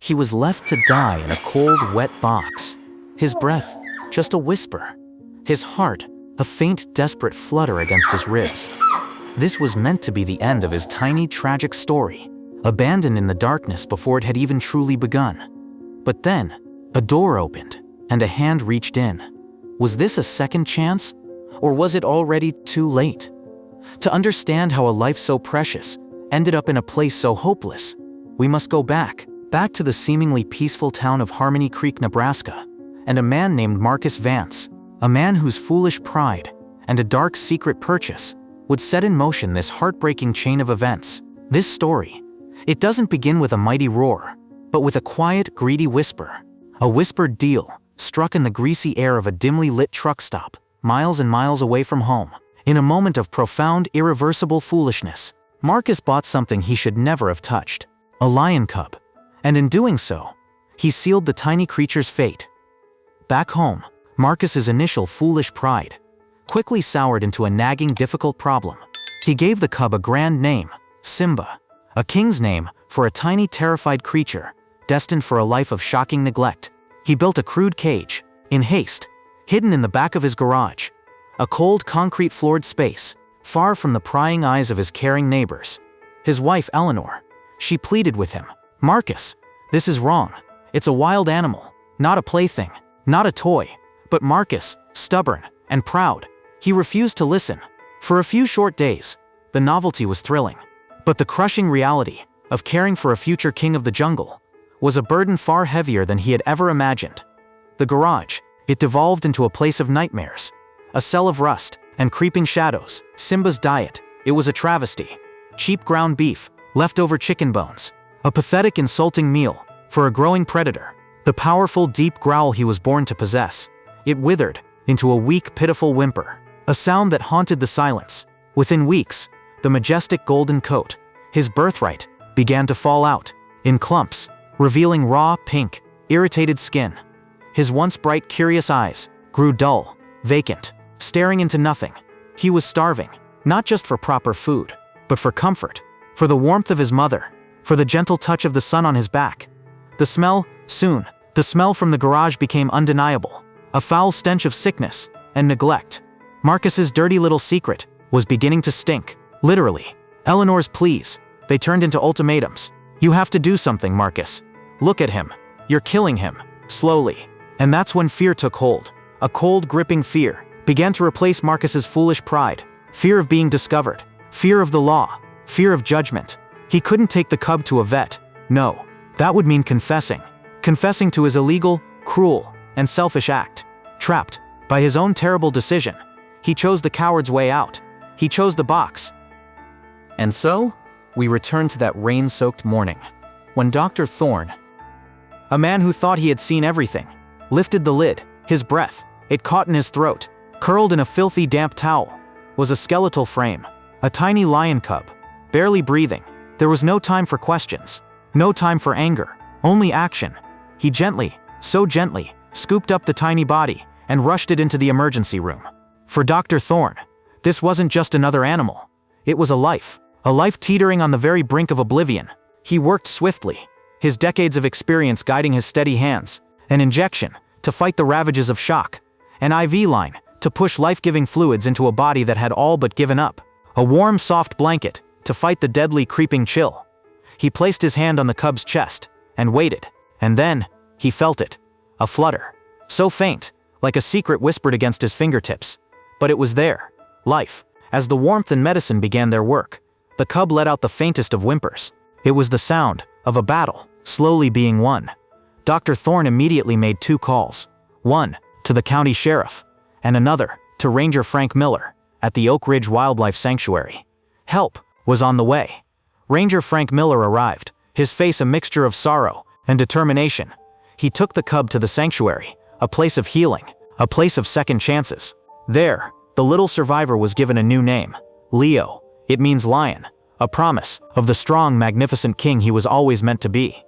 He was left to die in a cold, wet box. His breath, just a whisper. His heart, a faint, desperate flutter against his ribs. This was meant to be the end of his tiny, tragic story, abandoned in the darkness before it had even truly begun. But then, a door opened, and a hand reached in. Was this a second chance? Or was it already too late? To understand how a life so precious ended up in a place so hopeless, we must go back to the seemingly peaceful town of Harmony Creek, Nebraska, and a man named Marcus Vance, a man whose foolish pride and a dark secret purchase would set in motion this heartbreaking chain of events. This story, it doesn't begin with a mighty roar, but with a quiet, greedy whisper. A whispered deal struck in the greasy air of a dimly lit truck stop, miles and miles away from home. In a moment of profound, irreversible foolishness, Marcus bought something he should never have touched, a lion cub. And in doing so, he sealed the tiny creature's fate. Back home, Marcus's initial foolish pride quickly soured into a nagging, difficult problem. He gave the cub a grand name, Simba, a king's name for a tiny, terrified creature destined for a life of shocking neglect. He built a crude cage, in haste, hidden in the back of his garage, a cold, concrete-floored space, far from the prying eyes of his caring neighbors. His wife, Eleanor, she pleaded with him, "Marcus, this is wrong. It's a wild animal, not a plaything, not a toy." But Marcus, stubborn and proud, he refused to listen. For a few short days, the novelty was thrilling. But the crushing reality of caring for a future king of the jungle was a burden far heavier than he had ever imagined. The garage, it devolved into a place of nightmares, a cell of rust and creeping shadows. Simba's diet, it was a travesty. Cheap ground beef, leftover chicken bones, a pathetic, insulting meal for a growing predator. The powerful, deep growl he was born to possess, it withered into a weak, pitiful whimper, a sound that haunted the silence. Within weeks, the majestic golden coat, his birthright, began to fall out, in clumps, revealing raw, pink, irritated skin. His once bright, curious eyes grew dull, vacant, staring into nothing. He was starving, not just for proper food, but for comfort, for the warmth of his mother, for the gentle touch of the sun on his back. The smell from the garage became undeniable, a foul stench of sickness and neglect. Marcus's dirty little secret was beginning to stink, literally. Eleanor's pleas, they turned into ultimatums. "You have to do something, Marcus. Look at him. You're killing him, slowly." And that's when fear took hold. A cold, gripping fear began to replace Marcus's foolish pride. Fear of being discovered, fear of the law, fear of judgment. He couldn't take the cub to a vet. No, that would mean confessing to his illegal, cruel, and selfish act. Trapped by his own terrible decision, he chose the coward's way out. He chose the box. And so, we return to that rain-soaked morning, when Dr. Thorne, a man who thought he had seen everything, lifted the lid. His breath, it caught in his throat. Curled in a filthy, damp towel was a skeletal frame, a tiny lion cub, barely breathing. There was no time for questions, no time for anger, only action. He gently, so gently, scooped up the tiny body and rushed it into the emergency room. For Dr. Thorne, this wasn't just another animal. It was a life teetering on the very brink of oblivion. He worked swiftly, his decades of experience guiding his steady hands, an injection to fight the ravages of shock, an IV line to push life-giving fluids into a body that had all but given up, a warm, soft blanket to fight the deadly, creeping chill. He placed his hand on the cub's chest and waited, and then he felt it, a flutter, so faint, like a secret whispered against his fingertips. But it was there, life. As the warmth and medicine began their work, the cub let out the faintest of whimpers. It was the sound of a battle, slowly being won. Dr. Thorne immediately made 2 calls, one to the county sheriff, and another to Ranger Frank Miller at the Oak Ridge Wildlife Sanctuary. Help was on the way. Ranger Frank Miller arrived, his face a mixture of sorrow and determination. He took the cub to the sanctuary, a place of healing, a place of second chances. There, the little survivor was given a new name, Leo. It means lion, a promise of the strong, magnificent king he was always meant to be.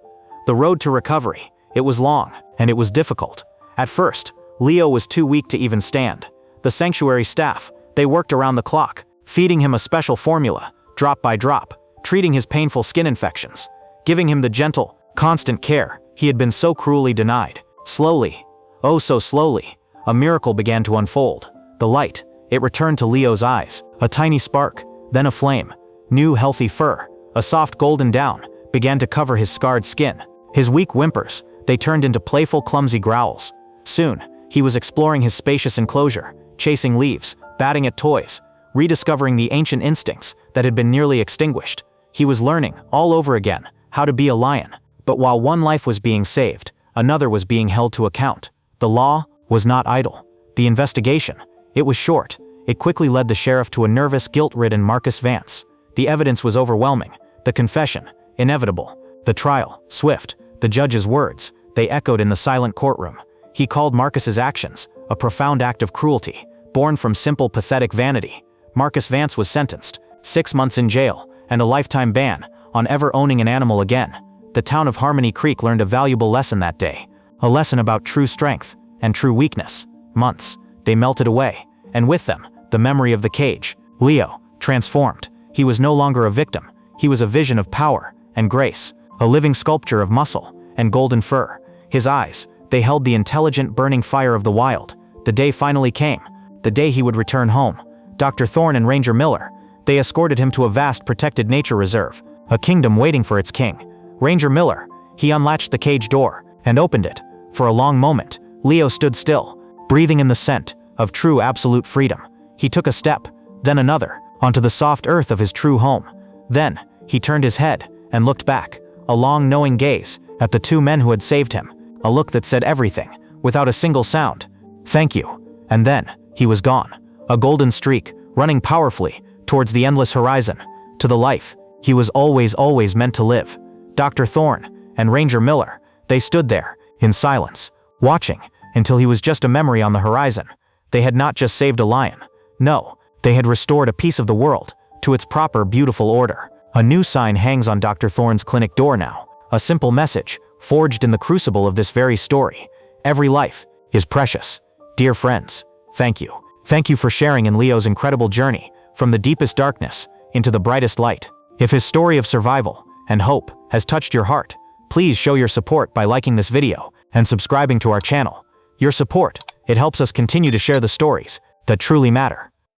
The road to recovery, it was long, and it was difficult. At first, Leo was too weak to even stand. The sanctuary staff, they worked around the clock, feeding him a special formula, drop by drop, treating his painful skin infections, giving him the gentle, constant care he had been so cruelly denied. Slowly, oh so slowly, a miracle began to unfold. The light, it returned to Leo's eyes, a tiny spark, then a flame. New healthy fur, a soft golden down, began to cover his scarred skin. His weak whimpers, they turned into playful clumsy growls. Soon, he was exploring his spacious enclosure, chasing leaves, batting at toys, rediscovering the ancient instincts that had been nearly extinguished. He was learning, all over again, how to be a lion. But while one life was being saved, another was being held to account. The law was not idle. The investigation, it was short. It quickly led the sheriff to a nervous, guilt-ridden Marcus Vance. The evidence was overwhelming. The confession, inevitable. The trial, swift. The judge's words, they echoed in the silent courtroom. He called Marcus's actions a profound act of cruelty, born from simple, pathetic vanity. Marcus Vance was sentenced, 6 months in jail, and a lifetime ban on ever owning an animal again. The town of Harmony Creek learned a valuable lesson that day, a lesson about true strength and true weakness. Months, they melted away, and with them, the memory of the cage. Leo, transformed. He was no longer a victim. He was a vision of power and grace, a living sculpture of muscle and golden fur. His eyes, they held the intelligent, burning fire of the wild. The day finally came, the day he would return home. Dr. Thorne and Ranger Miller, they escorted him to a vast protected nature reserve, a kingdom waiting for its king. Ranger Miller, he unlatched the cage door and opened it. For a long moment, Leo stood still, breathing in the scent of true absolute freedom. He took a step, then another, onto the soft earth of his true home. Then, he turned his head and looked back, a long knowing gaze, at the 2 men who had saved him, a look that said everything, without a single sound. Thank you. And then, he was gone, a golden streak, running powerfully towards the endless horizon, to the life he was always meant to live. Dr. Thorne and Ranger Miller, they stood there, in silence, watching, until he was just a memory on the horizon. They had not just saved a lion. No, they had restored a piece of the world, to its proper, beautiful order. A new sign hangs on Dr. Thorne's clinic door now, a simple message, forged in the crucible of this very story. Every life is precious. Dear friends, thank you. Thank you for sharing in Leo's incredible journey, from the deepest darkness into the brightest light. If his story of survival and hope has touched your heart, please show your support by liking this video and subscribing to our channel. Your support, it helps us continue to share the stories that truly matter.